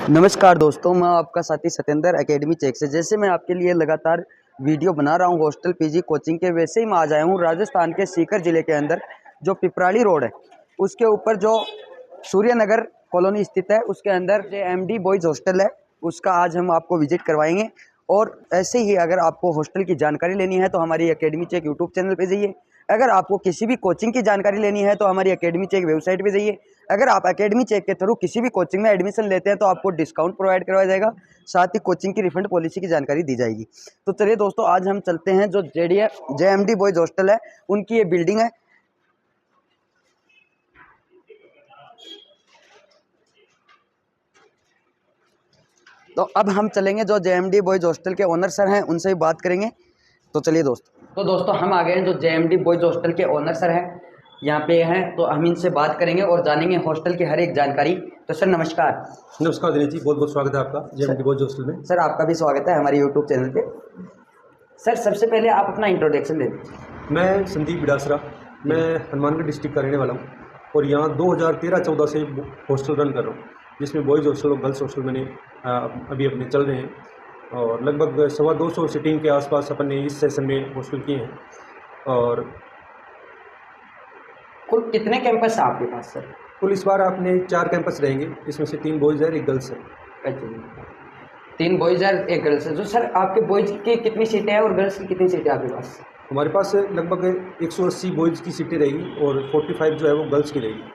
नमस्कार दोस्तों, मैं आपका साथी सत्येंद्र एकेडमी चेक से। जैसे मैं आपके लिए लगातार वीडियो बना रहा हूं हॉस्टल पीजी कोचिंग के, वैसे ही मैं आज आया हूं राजस्थान के सीकर ज़िले के अंदर जो पिपराली रोड है उसके ऊपर जो सूर्यनगर कॉलोनी स्थित है, उसके अंदर जो एमडी बॉयज़ हॉस्टल है उसका आज हम आपको विजिट करवाएंगे। और ऐसे ही अगर आपको हॉस्टल की जानकारी लेनी है तो हमारी एकेडमी चेक यूट्यूब चैनल पर जाइए। अगर आपको किसी भी कोचिंग की जानकारी लेनी है तो हमारी एकेडमी चेक वेबसाइट पे जाइए। अगर आप एकेडमी चेक के थ्रू किसी भी कोचिंग में एडमिशन लेते हैं तो आपको डिस्काउंट प्रोवाइड करवाया जाएगा, साथ ही कोचिंग की रिफंड पॉलिसी की जानकारी दी जाएगी। तो चलिए दोस्तों, आज हम चलते हैं जो जेएमडी बॉयज़ हॉस्टल है उनकी ये बिल्डिंग है। तो अब हम चलेंगे जो जेएमडी बॉयज़ हॉस्टल के ओनर सर हैं उनसे ही बात करेंगे। तो चलिए दोस्तों हम आ गए हैं जो जेएमडी बॉयज़ हॉस्टल के ओनर सर हैं, यहाँ पे हैं, तो हम इनसे बात करेंगे और जानेंगे हॉस्टल की हर एक जानकारी। तो सर नमस्कार। नमस्कार दिनेश जी, बहुत बहुत स्वागत है आपका जेएमडी बॉयज़ हॉस्टल में। सर आपका भी स्वागत है हमारे यूट्यूब चैनल पे। सर सबसे पहले आप अपना इंट्रोडक्शन दे दीजिए। मैं संदीप बिडासरा, मैं हनुमानगढ़ डिस्ट्रिक्ट का रहने वाला हूँ और यहाँ 2013-14 से हॉस्टल रन कर रहा हूँ, जिसमें बॉयज़ हॉस्टल और गर्ल्स हॉस्टल मैंने अभी अपने चल रहे हैं और लगभग 250 सीटिंग के आसपास अपन ने इस सेशन में हॉस्टल किए हैं। और कुल कितने कैंपस है आपके पास सर? कुल इस बार आपने 4 कैंपस रहेंगे, इसमें से 3 बॉयज़ है, 1 गर्ल्स है। अच्छा, 3 बॉयज़ और 1 गर्ल्स है। जो सर आपके बॉयज़ की कितनी सीटें हैं और गर्ल्स की कितनी सीटें आपके पास? हमारे पास लगभग 180 बॉयज़ की सीटें रहेगी और 45 जो है वो गर्ल्स की रहेगी।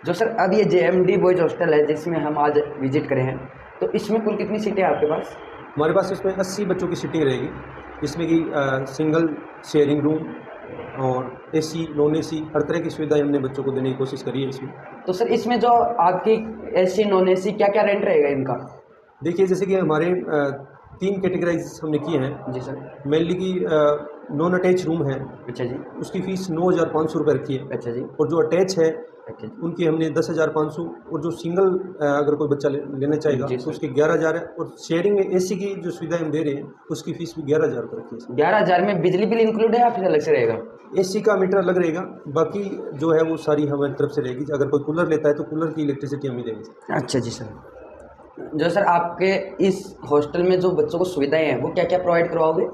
जो सर अब ये जेएमडी बॉयज़ हॉस्टल है जिसमें हम आज विजिट करें हैं, तो इसमें कुल कितनी सीटें हैं आपके पास? हमारे पास इसमें 80 बच्चों की सीटिंग रहेगी, जिसमें कि सिंगल शेयरिंग रूम और एसी नॉन एसी हर तरह की सुविधाएं हमने बच्चों को देने की कोशिश करी है इसमें। तो सर इसमें जो आपकी एसी नॉन एसी क्या क्या रेंट रहेगा इनका? देखिए, जैसे कि हमारे 3 कैटेगराइज हमने किए हैं। जी सर। मेनली की नॉन अटैच रूम है। अच्छा जी। उसकी फ़ीस 9,500 रुपये रखी है। अच्छा जी। और जो अटैच है अच्छा जी। उनकी हमने 10,500, और जो सिंगल अगर कोई बच्चा लेना चाहेगा तो उसके 11,000 है। और शेयरिंग में एसी की जो सुविधा हम दे रहे हैं उसकी फ़ीस भी 11,000 रुपये रखी है। 11,000 में बिजली बिल इंक्लूड है या फिर अलग से रहेगा? एसी का मीटर अलग रहेगा, बाकी जो है वो सारी हमारी तरफ से रहेगी। अगर कोई कूलर लेता है तो कूलर की इलेक्ट्रिसिटी हम ही देंगे। अच्छा जी सर। जो सर आपके इस हॉस्टल में जो बच्चों को सुविधाएं हैं वो क्या क्या प्रोवाइड करवाओगे?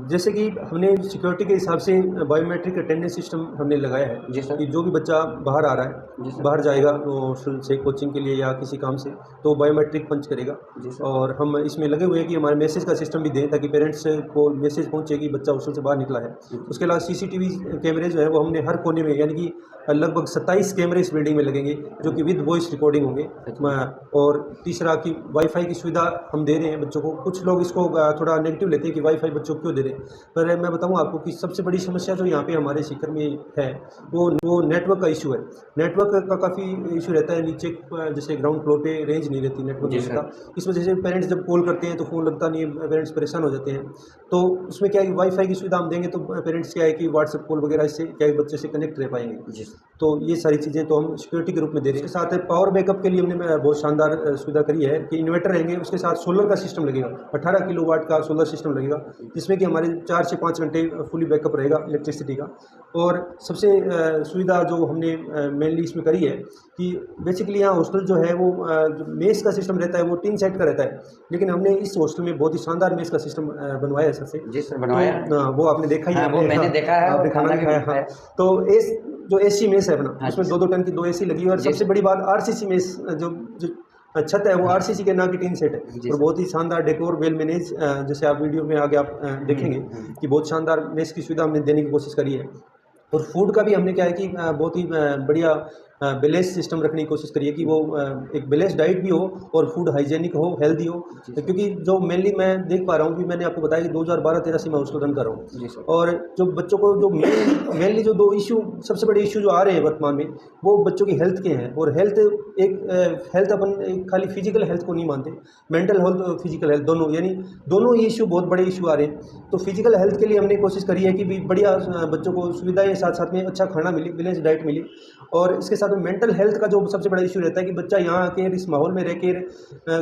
जैसे कि हमने सिक्योरिटी के हिसाब से बायोमेट्रिक अटेंडेंस सिस्टम हमने लगाया है। जी सर। कि जो भी बच्चा बाहर आ रहा जी है, सर। बाहर जाएगा हॉस्टल से कोचिंग के लिए या किसी काम से, तो बायोमेट्रिक पंच करेगा। जी सर। और हम इसमें लगे हुए हैं कि हमारे मैसेज का सिस्टम भी दें ताकि पेरेंट्स को मैसेज पहुंचे कि बच्चा हॉस्टल से बाहर निकला है। उसके अलावा सीसीटीवी कैमरे जो है वो हमने हर कोने में, यानी कि लगभग 27 कैमरे इस बिल्डिंग में लगेंगे जो कि विद वॉइस रिकॉर्डिंग होंगे। और तीसरा कि वाईफाई की सुविधा हम दे रहे हैं बच्चों को। कुछ लोग इसको थोड़ा नेगेटिव लेते हैं कि वाईफाई बच्चों को क्यों दे रहे हैं, पर मैं बताऊं आपको कि सबसे बड़ी समस्या जो यहाँ पे हमारे सीकर में है वो नेटवर्क का इशू है। नेटवर्क का काफ़ी इशू रहता है। नीचे जैसे ग्राउंड फ्लोर पे रेंज नहीं रहती, नेटवर्क नहीं रहता। इस वजह से पेरेंट्स जब कॉल करते हैं तो फ़ोन लगता नहीं है, पेरेंट्स परेशान हो जाते हैं। तो उसमें क्या है कि वाईफाई की सुविधा हम देंगे तो पेरेंट्स क्या है कि व्हाट्सएप कॉल वगैरह इससे क्या है बच्चे से कनेक्ट रह पाएंगे। तो ये सारी चीज़ें तो हम सिक्योरिटी के रूप में दे रहे हैं। इसके साथ पावर बैकअप के लिए हमने बहुत शानदार सुविधा करी है कि इन्वर्टर रहेंगे, उसके साथ सोलर का सिस्टम लगेगा। 18 किलोवाट का सोलर सिस्टम लगेगा, जिसमें कि हमारे 4 से 5 घंटे फुली बैकअप रहेगा इलेक्ट्रिसिटी का। और सबसे सुविधा जो हमने मेनली इसमें करी है कि बेसिकली यहाँ हॉस्टल जो है वो जो मेस का सिस्टम रहता है वो 3 सेट का रहता है, लेकिन हमने इस हॉस्टल में बहुत ही शानदार मेस का सिस्टम बनवाया है सबसे। जी सर, बनवाया। तो वो आपने देखा ही है। वो मैंने देखा है, आपने खाना भी खाया। हाँ, तो जो एसी मेस है अपना, उसमें 2-2 टन की 2 एसी लगी हुई है। और सबसे बड़ी बात आरसीसी मेस जो छत है वो आरसीसी के ना की टीन सेट है। और बहुत ही शानदार डेकोर वेल मैनेज, जैसे आप वीडियो में आगे आप देखेंगे कि बहुत शानदार मेस की सुविधा हमने देने की कोशिश करी है। और फूड का भी हमने क्या है कि बहुत ही बढ़िया बैलेंस सिस्टम रखने की कोशिश करिए कि वो एक बैलेंस डाइट भी हो और फूड हाइजेनिक हो, हेल्दी हो। क्योंकि जो मेनली मैं देख पा रहा हूँ कि मैंने आपको बताया कि 2012-13 से मैं उसको रन कर रहा हूँ। और जो बच्चों को जो मेनली जो 2 इशू, सबसे बड़े इशू जो आ रहे हैं वर्तमान में, वो बच्चों की हेल्थ के हैं। और हेल्थ अपन खाली फिजिकल हेल्थ को नहीं मानते, मेंटल हेल्थ और फिजिकल हेल्थ दोनों, यानी दोनों ही इशू बहुत बड़े इशू आ रहे हैं। तो फिजिकल हेल्थ के लिए हमने कोशिश करी है कि भी बढ़िया बच्चों को सुविधाएं, साथ साथ में अच्छा खाना मिले, बैलेंस डाइट मिली। और इसके साथ साथ मेंटल हेल्थ का जो सबसे बड़ा इशू रहता है कि बच्चा यहाँ आके इस माहौल में रह के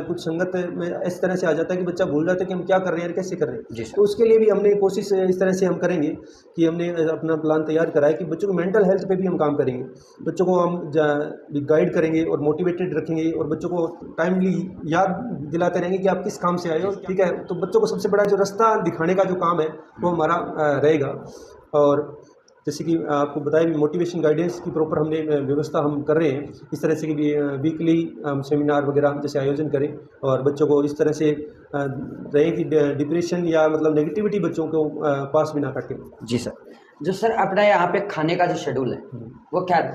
कुछ संगत में इस तरह से आ जाता है कि बच्चा भूल जाता है कि हम क्या कर रहे हैं, कैसे कर रहे हैं। तो उसके लिए भी हमने कोशिश इस तरह से हम करेंगे कि हमने अपना प्लान तैयार करा है कि बच्चों को मेंटल हेल्थ पे भी हम काम करेंगे, बच्चों को हम गाइड करेंगे और मोटिवेटेड रखेंगे और बच्चों को टाइमली याद दिलाते रहेंगे कि आप किस काम से आए हो, ठीक है। तो बच्चों को सबसे बड़ा जो रास्ता दिखाने का जो काम है वो हमारा रहेगा। और जैसे कि आपको बताया भी मोटिवेशन गाइडेंस की प्रॉपर हमने व्यवस्था हम कर रहे हैं, इस तरह से कि वीकली हम सेमिनार वगैरह जैसे आयोजन करें और बच्चों को इस तरह से रहे कि डिप्रेशन या मतलब नेगेटिविटी बच्चों को पास भी ना काटें। जी सर। जो सर अपना यहाँ पे खाने का जो शेड्यूल है वो क्या है?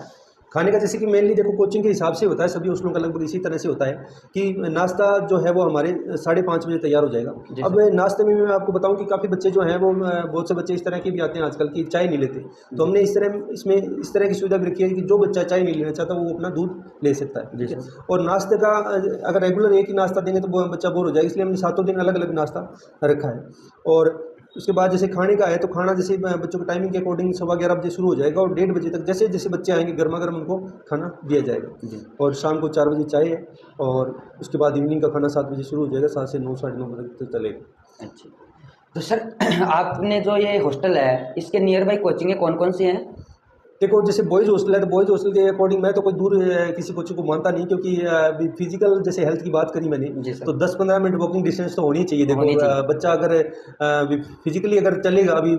खाने का जैसे कि मेनली देखो कोचिंग के हिसाब से होता है, सभी हॉस्टलों का लगभग इसी तरह से होता है कि नाश्ता जो है वो हमारे 5:30 बजे तैयार हो जाएगा। अब नाश्ते में मैं आपको बताऊं कि काफ़ी बच्चे जो हैं वो बहुत से बच्चे इस तरह के भी आते हैं आजकल की चाय नहीं लेते, तो हमने इसमें इस तरह की सुविधा भी रखी है कि जो बच्चा चाय नहीं लेना चाहता वो अपना दूध ले सकता है, ठीक है। और नाश्ते का अगर रेगुलर एक ही नाश्ता देंगे तो वो बच्चा बोर हो जाएगा, इसलिए हमने 7 दिन अलग अलग नाश्ता रखा है। और उसके बाद जैसे खाने का है तो खाना जैसे बच्चों को टाइमिंग के अकॉर्डिंग 11:15 बजे शुरू हो जाएगा और 1:30 बजे तक जैसे जैसे बच्चे आएंगे गर्मा गर्म उनको खाना दिया जाएगा। और शाम को 4 बजे चाय है और उसके बाद इवनिंग का खाना 7 बजे शुरू हो जाएगा, 7 से 9 साढ़े 9 बजे तक चलेगा। अच्छा, तो सर आपने जो ये हॉस्टल है इसके नियर बाई कोचिंगें कौन कौन सी हैं? देखो जैसे बॉयज़ हॉस्टल है तो बॉयज़ हॉस्टल के अकॉर्डिंग मैं तो कोई दूर किसी कोचिंग को मानता नहीं, क्योंकि फिजिकल जैसे हेल्थ की बात करी मैंने तो 10-15 मिनट वॉकिंग डिस्टेंस तो होनी चाहिए। देखो बच्चा अगर फिजिकली अगर चलेगा, अभी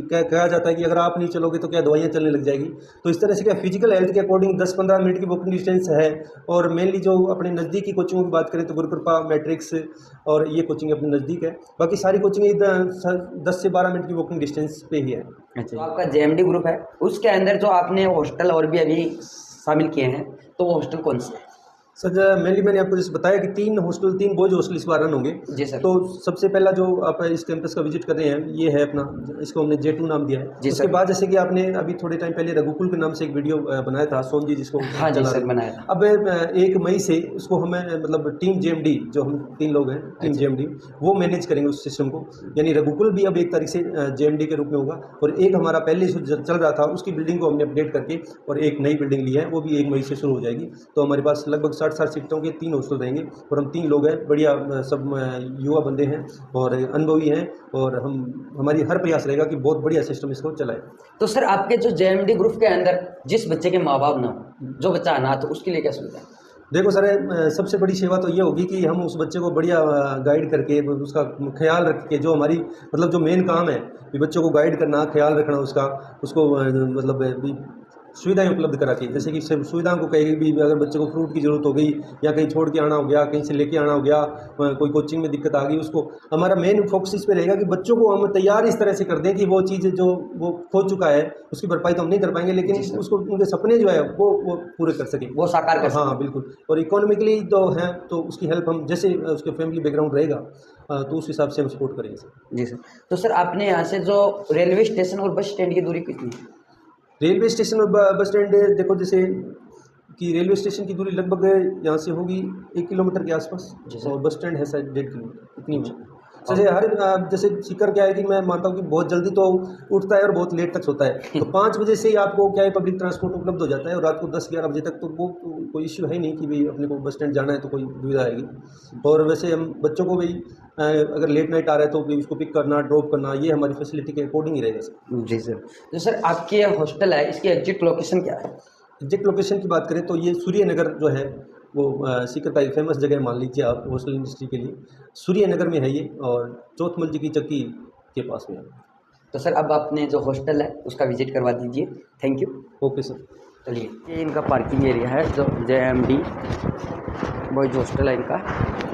कहा जाता है कि अगर आप नहीं चलोगे तो क्या दवाइयाँ चलने लग जाएगी, तो इस तरह से क्या फिजिकल हेल्थ के अकॉर्डिंग 10-15 मिनट की वॉकिंग डिस्टेंस है। और मेनली जो अपने नज़दीक की कोचिंगों की बात करें तो गुरुकृपा, मैट्रिक्स और ये कोचिंग अपने नज़दीक है, बाकी सारी कोचिंग 10 से 12 मिनट की वॉकिंग डिस्टेंस पे ही है। अच्छा, तो आपका जेएमडी ग्रुप है उसके अंदर जो आपने हॉस्टल और भी अभी शामिल किए हैं तो वो हॉस्टल कौन से हैं? सर मेनली मैंने आपको जैसे बताया कि 3 बॉयज़ हॉस्टल इस बार रन होंगे। जी सर। तो सबसे पहला जो आप इस कैंपस का विजिट कर रहे हैं ये है अपना, इसको हमने J2 नाम दिया है। उसके बाद जैसे कि आपने अभी थोड़े टाइम पहले रघुकुल के नाम से एक वीडियो बनाया था सोम जी, जिसको हाँ जी सर बनाया था। अब 1 मई से उसको हमें मतलब टीम JMD जो हम 3 लोग हैं टीम JMD वो मैनेज करेंगे उस सिस्टम को, यानी रघुकुल भी अब 1 तारीख से JMD के रूप में होगा। और एक हमारा पहले चल रहा था उसकी बिल्डिंग को हमने अपडेट करके और एक नई बिल्डिंग ली है, वो भी 1 मई से शुरू हो जाएगी। तो हमारे पास लगभग 60 सीटों के 3 हॉस्टल रहेंगे और हम 3 लोग हैं, बढ़िया सब युवा बंदे हैं और अनुभवी हैं और हमारी हर प्रयास रहेगा कि बहुत बढ़िया सिस्टम इसको चलाए। तो सर आपके जो JMD ग्रुप के अंदर जिस बच्चे के माँ बाप ना हो, जो बच्चा अनाथ हो, उसके लिए क्या सुविधा है? देखो सर सबसे बड़ी सेवा तो ये होगी कि हम उस बच्चे को बढ़िया गाइड करके उसका ख्याल रख के, जो हमारी मतलब जो मेन काम है कि बच्चों को गाइड करना, ख्याल रखना उसको मतलब सुविधाएं उपलब्ध करा के, जैसे कि सुविधाओं को कहेगी भी अगर बच्चे को फ्रूट की ज़रूरत हो गई या कहीं छोड़ के आना हो गया, कहीं से लेके आना हो गया, कोई कोचिंग में दिक्कत आ गई, उसको हमारा मेन फोकस इस पे रहेगा कि बच्चों को हम तैयार इस तरह से कर दें कि वो चीज़ जो वो खो चुका है उसकी भरपाई तो हम नहीं कर पाएंगे, लेकिन उसको उनके सपने जो है वो पूरे कर सकें, वो साकार कर सकें। हाँ बिल्कुल। और इकोनॉमिकली तो है तो उसकी हेल्प हम जैसे उसके फैमिली बैकग्राउंड रहेगा तो उस हिसाब से हम सपोर्ट करेंगे सर। जी सर। तो सर आपने यहाँ से जो रेलवे स्टेशन और बस स्टैंड की दूरी कितनी है? रेलवे स्टेशन और बस स्टैंड देखो जैसे कि रेलवे स्टेशन की दूरी लगभग यहाँ से होगी 1 किलोमीटर के आसपास और बस स्टैंड है शायद 1.5 किलोमीटर इतनी होगी। जैसे जैसे सीकर क्या है कि मैं मानता हूँ कि बहुत जल्दी तो उठता है और बहुत लेट तक सोता है, तो 5 बजे से ही आपको क्या है पब्लिक ट्रांसपोर्ट उपलब्ध हो जाता है और रात को 10-11 बजे तक तो वो कोई इश्यू है नहीं कि भाई अपने को बस स्टैंड जाना है तो कोई दुविधा आएगी। और वैसे हम बच्चों को भी अगर लेट नाइट आ रहा है तो भी उसको पिक करना, ड्रॉप करना, ये हमारी फैसिलिटी के अकॉर्डिंग ही रहेगा सर। जी सर। तो सर आपकी ये हॉस्टल है इसकी एग्जैक्ट लोकेशन क्या है? एग्जैक्ट लोकेशन की बात करें तो ये सूर्य नगर जो है वो सीकर का एक फेमस जगह मान लीजिए आप हॉस्टल इंडस्ट्री के लिए, सूर्य नगर में है ये और चौथमल जी की चक्की के पास में है। तो सर अब आपने जो हॉस्टल है उसका विजिट करवा दीजिए। Thank you. Okay sir. चलिए, ये इनका पार्किंग एरिया है जो JMD बॉयज हॉस्टल है इनका,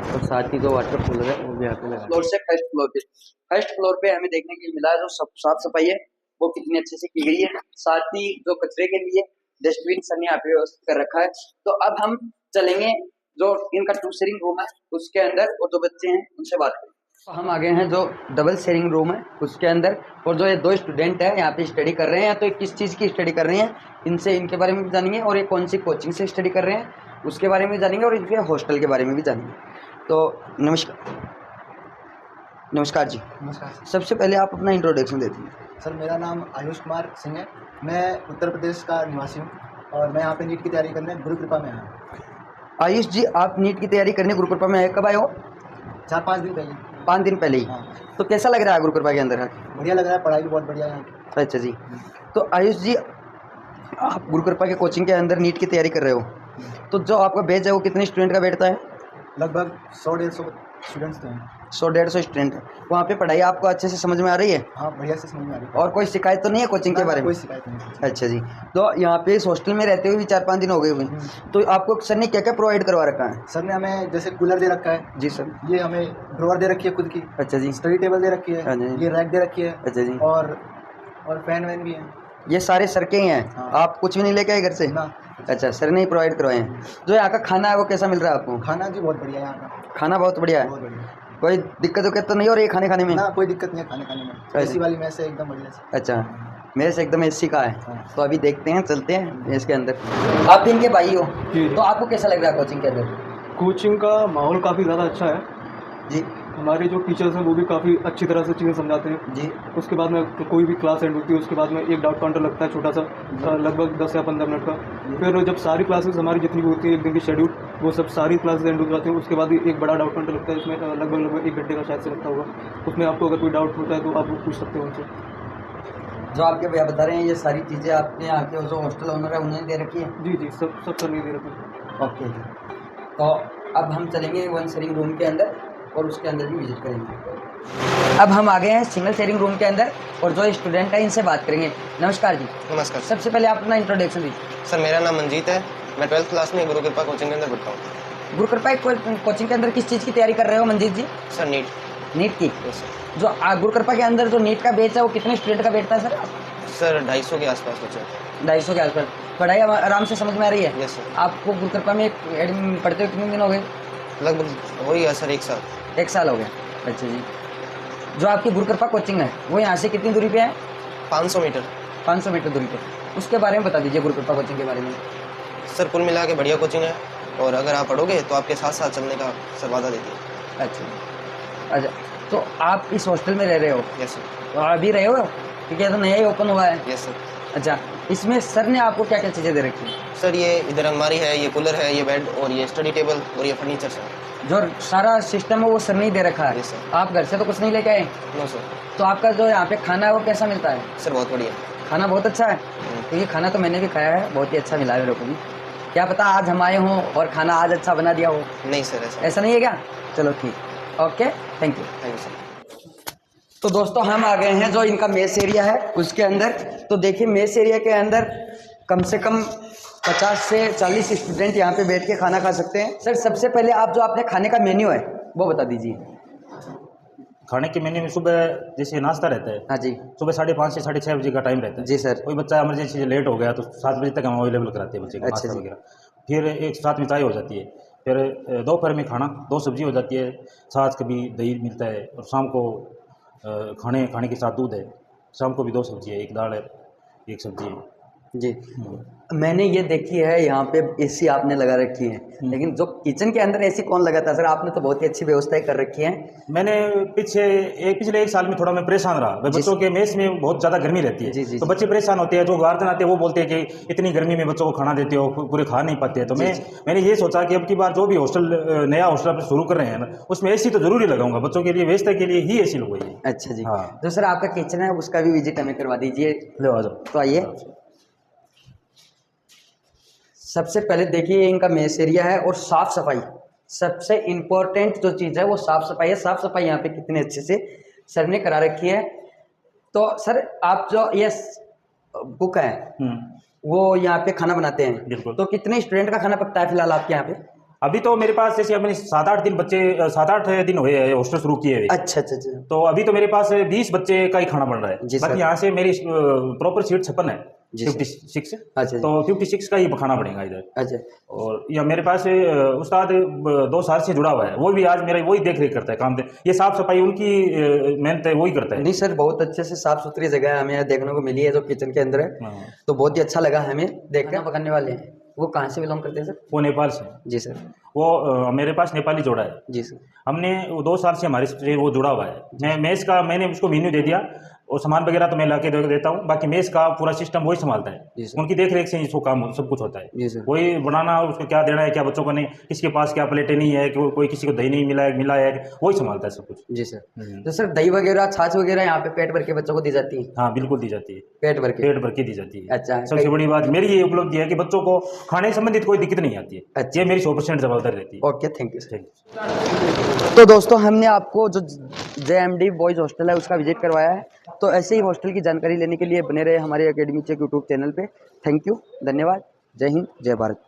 और साथ ही जो वाटर कूलर है वो भी यहाँ पे लगा। फ्लोर से फर्स्ट फ्लोर पे हमें देखने के लिए मिला है जो साफ सफाई है वो कितनी अच्छे से की गई है, साथ ही जो कचरे के लिए डस्टबिन सर ने यहाँ पे व्यवस्थित कर रखा है। तो अब हम चलेंगे जो इनका 2 शेयरिंग रूम है उसके अंदर और जो बच्चे हैं उनसे बात करें। तो हम आ गए हैं जो डबल शेयरिंग रूम है उसके अंदर, और जो ये 2 स्टूडेंट हैं यहाँ पे स्टडी कर रहे हैं, तो ये किस चीज़ की स्टडी कर रहे हैं इनसे इनके बारे में भी जानेंगे, और ये कौन सी कोचिंग से स्टडी कर रहे हैं उसके बारे में जानेंगे, और इनके हॉस्टल के बारे में भी जानेंगे। तो नमस्कार जी। नमस्कार सबसे पहले आप अपना इंट्रोडक्शन दे दीजिए। सर, मेरा नाम आयुष कुमार सिंह है। मैं उत्तर प्रदेश का निवासी हूँ। और मैं यहाँ पे नीट की तैयारी करने गुरु कृपा में आया। आयुष जी, आप नीट की तैयारी करने गुरु कृपा में आए, कब आए हो? 4-5 दिन पहले। 5 दिन पहले ही। हाँ, तो कैसा लग रहा है गुरु कृपा के अंदर? बढ़िया लग रहा है, पढ़ाई भी बहुत बढ़िया है यहाँ की। अच्छा जी। तो आयुष जी, आप गुरु कृपा के कोचिंग के अंदर नीट की तैयारी कर रहे हो, तो जो आपका बैच है वो कितने स्टूडेंट का बैठता है? लगभग 100-150 स्टूडेंट्स तो हैं। 100-150 स्टूडेंट है। वहाँ पे पढ़ाई आपको अच्छे से समझ में आ रही है? हाँ, बढ़िया से समझ में आ रही है। और कोई शिकायत तो नहीं है कोचिंग के बारे में? कोई शिकायत नहीं है। अच्छा जी। तो यहाँ पे इस हॉस्टल में रहते हुए भी 4-5 दिन हो गए हुए, तो आपको सर ने क्या क्या प्रोवाइड करवा रखा है? सर ने हमें जैसे कूलर दे रखा है जी सर। ये हमें ड्रॉअर दे रखी है खुद की, अच्छा जी। स्टडी टेबल दे रखी हाँ है, जी। ये रैक दे रखी है अच्छा जी। और फैन वैन भी है। ये सारे सर के ही हैं? हाँ। आप कुछ भी नहीं लेके आए घर से? ना, अच्छा, सर ने ही प्रोवाइड करवाए हैं। जो यहाँ का खाना है वो कैसा मिल रहा है आपको? खाना जी बहुत बढ़िया है यहाँ का, खाना बहुत बढ़िया है? बहुत बढ़िया। कोई दिक्कत तो नहीं हो रही है खाने में? ना, कोई दिक्कत नहीं है खाने में। एसी वाली मैस है एकदम बढ़िया से। अच्छा, मेरे से एकदम एसी का है। हाँ। तो अभी देखते हैं, चलते हैं इसके अंदर। आप भी इनके भाई हो, जी। तो आपको कैसा लग रहा है कोचिंग के अंदर? कोचिंग का माहौल काफ़ी ज़्यादा अच्छा है। जी हमारे जो टीचर्स हैं वो भी काफ़ी अच्छी तरह से चीज़ें समझाते हैं। जी। उसके बाद में कोई भी क्लास एंड होती है उसके बाद में एक डाउट काउंटर लगता है छोटा सा, लगभग 10 या 15 मिनट का। फिर जब सारी क्लासेस हमारी जितनी भी होती है एक दिन की शेड्यूल, वो सब सारी क्लासेस एंड हो जाती हैं। उसके बाद एक बड़ा डाउट काउंटर लगता है, इसमें लगभग 1 घंटे का शायद से लगता होगा। उसमें आपको अगर कोई डाउट होता है तो आप वो पूछ सकते हो उनसे। जो आपके भैया बता रहे हैं ये सारी चीज़ें आपने यहाँ के जो हॉस्टल ओनर है उन्होंने दे रखी है? जी, सब सर नहीं दे रखे। ओके जी। तो अब हम चलेंगे वन शेयरिंग रूम के अंदर और उसके अंदर भी विजिट करेंगे। अब हम आ गए हैं सिंगल शेयरिंग रूम के अंदर और जो स्टूडेंट है इनसे बात करेंगे। नमस्कार जी। नमस्कार सबसे पहले आप अपना इंट्रोडक्शन दीजिए। सर, मेरा नाम मंजीत है। मैं 12th क्लास में गुरु कृपा कोचिंग के अंदर पढ़ता हूँ। गुरु कृपा कोचिंग के अंदर किस चीज़ की तैयारी कर रहे हो Manjeet ji? Sir NEET. NEET की। Yes sir. जो गुरु कृपा के अंदर जो नीट का बैच है वो कितने स्टूडेंट का बैठता है सर? सर 250 के आसपास बच्चे। 250 के आसपास। पढ़ाई आराम से समझ में आ रही है? Yes sir. आपको गुरु कृपा में पढ़ते हुए कितने दिन हो गए? लगभग हो गया सर 1 साल। 1 साल हो गया। अच्छा जी। जो आपकी गुरु कृपा कोचिंग है वो यहाँ से कितनी दूरी पे है? 500 मीटर। 500 मीटर दूरी पे। उसके बारे में बता दीजिए गुरु कृपा कोचिंग के बारे में। सर कुल मिला के बढ़िया कोचिंग है और अगर आप पढ़ोगे तो आपके साथ साथ चलने का सर वादा देती है। अच्छा, तो आप इस हॉस्टल में रह रहे हो? Yes sir. तो अभी रहे हो क्योंकि ये तो नया ही ओपन हुआ है? Yes sir. अच्छा, इसमें सर ने आपको क्या क्या चीज़ें दे रखी है? सर ये इधर अलमारी है, ये कूलर है, ये बेड और ये स्टडी टेबल और ये फर्नीचर सर। जो सारा सिस्टम है वो सर ने ही दे रखा है? Yes sir. आप घर से तो कुछ नहीं लेके आए? No sir. तो आपका जो यहाँ पे खाना है वो कैसा मिलता है? सर बहुत बढ़िया। खाना बहुत अच्छा है? क्योंकि खाना तो मैंने भी खाया है, बहुत ही अच्छा मिला है मेरे को भी। क्या पता आज हम आए हों और खाना आज अच्छा बना दिया हो? नहीं सर ऐसा। ऐसा नहीं है क्या? चलो ठीक, okay, thank you. Thank you sir. तो दोस्तों हम आ गए हैं जो इनका मेस एरिया है उसके अंदर। तो देखिए मेस एरिया के अंदर कम से कम 50 से 40 स्टूडेंट यहाँ पे बैठ के खाना खा सकते हैं। सर सबसे पहले आप जो आपने खाने का मेन्यू है वो बता दीजिए। खाने के मेन्यू में सुबह जैसे नाश्ता रहता है, हाँ जी। सुबह 5:30 से 6:30 बजे का टाइम रहता है। जी सर। कोई बच्चा इमरजेंसी से लेट हो गया तो 7 बजे तक हम अवेलेबल कराते हैं बच्चे को अच्छा नाश्ता जी। वगैरह। फिर एक साथ में चाय हो जाती है। फिर दोपहर में खाना 2 सब्जी हो जाती है, साथ कभी दही मिलता है और शाम को खाने के साथ दूध है। शाम को भी 2 सब्जी है, एक दाल है, एक सब्जी है। जी। मैंने ये देखी है यहाँ पे एसी आपने लगा रखी है, लेकिन जो किचन के अंदर एसी कौन लगाता है सर? आपने तो बहुत ही अच्छी व्यवस्थाएं कर रखी है। मैंने पिछले 1 साल में थोड़ा मैं परेशान रहा। बच्चों के मेस में बहुत ज़्यादा गर्मी रहती है, जी, तो बच्चे परेशान होते हैं। जो गार्जियन आते हैं वो बोलते हैं कि इतनी गर्मी में बच्चों को खाना देते हो, पूरे खा नहीं पाते हैं। तो मैंने ये सोचा कि अब की बार जो भी नया हॉस्टल आप शुरू कर रहे हैं ना, उसमें एसी तो जरूरी लगाऊंगा। बच्चों के लिए व्यवस्था के लिए ही एसी लगवाइए। अच्छा जी। हाँ। तो सर आपका किचन है उसका भी विजिट हमें करवा दीजिए। लो आ जाओ। तो आइए। सबसे पहले देखिए इनका मेस एरिया है और साफ सफाई सबसे इम्पोर्टेंट जो चीज़ है वो साफ सफाई है। साफ सफाई यहाँ पे कितने अच्छे से सर ने करा रखी है। तो सर आप जो ये कुक है वो यहाँ पे खाना बनाते हैं? बिल्कुल। तो कितने स्टूडेंट का खाना पकता है फिलहाल आपके यहाँ पे? अभी तो मेरे पास जैसे अपने 7-8 दिन हुए हैं हॉस्टल शुरू किए हुए। अच्छा अच्छा अच्छा। तो अभी तो मेरे पास 20 बच्चे का ही खाना बन रहा है। जी सर। बाकी यहाँ से मेरी प्रॉपर सीट 56 है, जी सर। 56। अच्छा जी। तो 56 का ही खाना बनेगा इधर। अच्छा। और या मेरे पास उस्ताद 2 साल से जुड़ा हुआ है, वो भी आज मेरा वही देख रेख करता है काम। ये साफ सफाई उनकी मेहनत है, वही करता है। नहीं सर बहुत अच्छे से साफ सुथरी जगह हमें देखने को मिली है जो किचन के अंदर है। हाँ। तो बहुत ही अच्छा लगा हमें देखकर। पकाने वाले हैं वो कहाँ से बिलोंग करते हैं सर? वो नेपाल से। जी सर। वो मेरे पास नेपाली जोड़ा है। जी सर। हमने वो 2 साल से हमारे से वो जुड़ा हुआ है। मैंने उसको मेन्यू दे दिया और सामान वगैरह तो मैं ला के देता हूँ, बाकी मेस का पूरा सिस्टम वही संभालता जी है। सर। उनकी देख रेख से ही काम सब कुछ होता जी है। सर। कोई बनाना, उसको क्या देना है, क्या बच्चों को नहीं, किसके पास क्या प्लेटें नहीं है, कि कोई किसी को दही नहीं मिला है, वही संभालता है सब कुछ। जी सर। तो सर दही वगैरह छाछ वगैरह यहाँ पे पेट भर के बच्चों को दी जाती है? हाँ बिल्कुल दी जाती है, पेट भर के? पेट भर के दी जाती है। अच्छा। सबसे बड़ी बात मेरी ये उपलब्धि है कि बच्चों को खाने संबंधित कोई दिक्कत नहीं आती है। अच्छा। ये मेरी 100% जवाबदारी रहती है। Okay, thank you sir. Thank you. तो दोस्तों हमने आपको जो JMD बॉयज़ हॉस्टल है उसका विजिट करवाया है। तो ऐसे ही हॉस्टल की जानकारी लेने के लिए बने रहे हमारे एकेडमी चेक यूट्यूब चैनल पे। थैंक यू, धन्यवाद, जय हिंद, जय भारत।